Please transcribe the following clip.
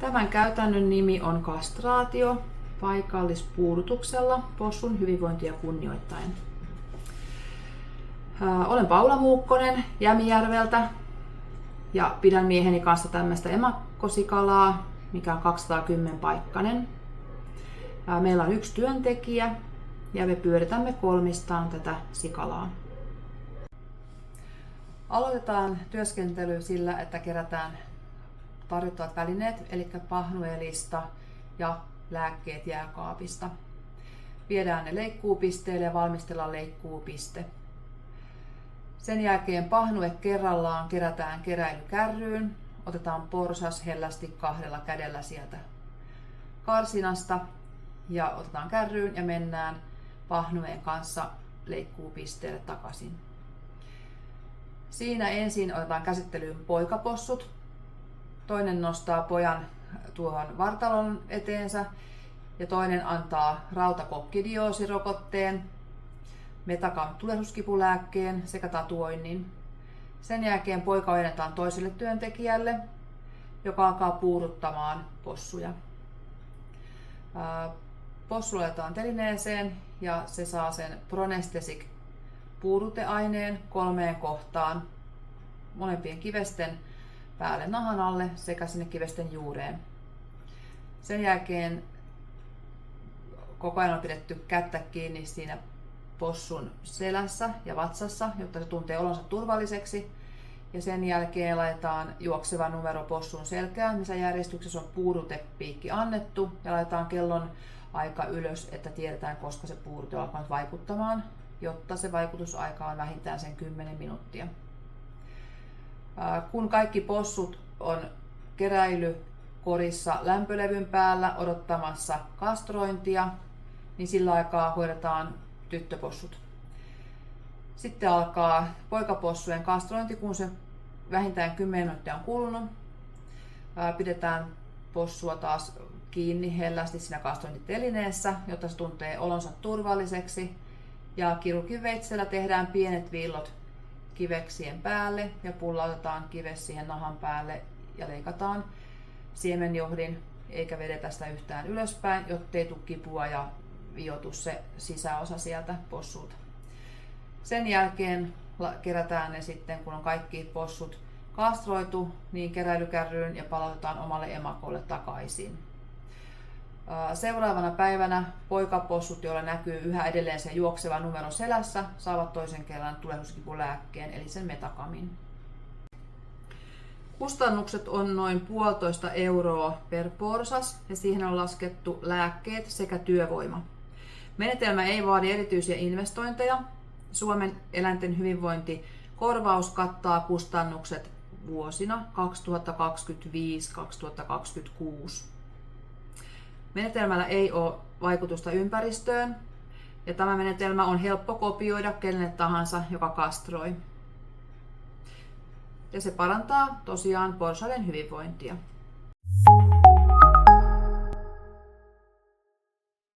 Tämän käytännön nimi on kastraatio paikallispuudutuksella possun hyvinvointia kunnioittaen. Olen Paula Muukkonen Jämijärveltä ja pidän mieheni kanssa tämmöistä emakkosikalaa, mikä on 210-paikkainen. Meillä on 1 työntekijä ja me pyöritämme kolmistaan tätä sikalaa. Aloitetaan työskentely sillä, että kerätään tarvittavat välineet, eli pahnuelista ja lääkkeet jääkaapista. Viedään ne leikkuupisteelle ja valmistellaan leikkuupiste. Sen jälkeen pahnue kerrallaan kerätään keräilykärryyn. Otetaan porsas hellästi 2 kädellä sieltä karsinasta ja otetaan kärryyn ja mennään pahnueen kanssa leikkuupisteelle takaisin. Siinä ensin otetaan käsittelyyn poikapossut. Toinen nostaa pojan tuohon vartalon eteensä ja toinen antaa rautakokkidioosi-rokotteen, metakan tulehduskipulääkkeen sekä tatuoinnin. Sen jälkeen poika ojennetaan toiselle työntekijälle, joka alkaa puuduttamaan possuja. Possu laitetaan telineeseen ja se saa sen Pronestesic puuduteaineen 3 kohtaan molempien kivesten päälle nahan alle sekä sinne kivesten juureen. Sen jälkeen koko ajan on pidetty kättä kiinni siinä possun selässä ja vatsassa, jotta se tuntee olonsa turvalliseksi. Ja sen jälkeen laitetaan juokseva numero possun selkään, missä järjestyksessä on puudutepiikki annettu, ja laitetaan kellon aika ylös, että tiedetään, koska se puudute on alkanut vaikuttamaan, jotta se vaikutusaika on vähintään sen 10 minuuttia. Kun kaikki possut on keräilykorissa lämpölevyn päällä odottamassa kastrointia, niin sillä aikaa hoidetaan tyttöpossut. Sitten alkaa poikapossujen kastrointi, kun se vähintään 10 minuuttia on kulunut. Pidetään possua taas kiinni hellästi siinä kastrointitelineessä, jotta se tuntee olonsa turvalliseksi. Ja kirurgiveitsellä tehdään pienet viillot kiveksien päälle ja pullautetaan kives siihen nahan päälle ja leikataan siemenjohdin eikä vedetä sitä yhtään ylöspäin, jottei tule kipua ja viotu se sisäosa sieltä possulta. Sen jälkeen kerätään ne sitten, kun on kaikki possut kastroitu, niin keräilykärryyn ja palautetaan omalle emakolle takaisin. Seuraavana päivänä poikapossut, joilla näkyy yhä edelleen se juokseva numero selässä, saavat toisen kerran tulehduskipulääkkeen eli sen metakamin. Kustannukset on noin 1,5 euroa per porsas ja siihen on laskettu lääkkeet sekä työvoima. Menetelmä ei vaadi erityisiä investointeja. Suomen eläinten hyvinvointikorvaus kattaa kustannukset vuosina 2025-2026. Menetelmällä ei ole vaikutusta ympäristöön ja tämä menetelmä on helppo kopioida kenelle tahansa, joka kastroi. Ja se parantaa tosiaan porsaiden hyvinvointia.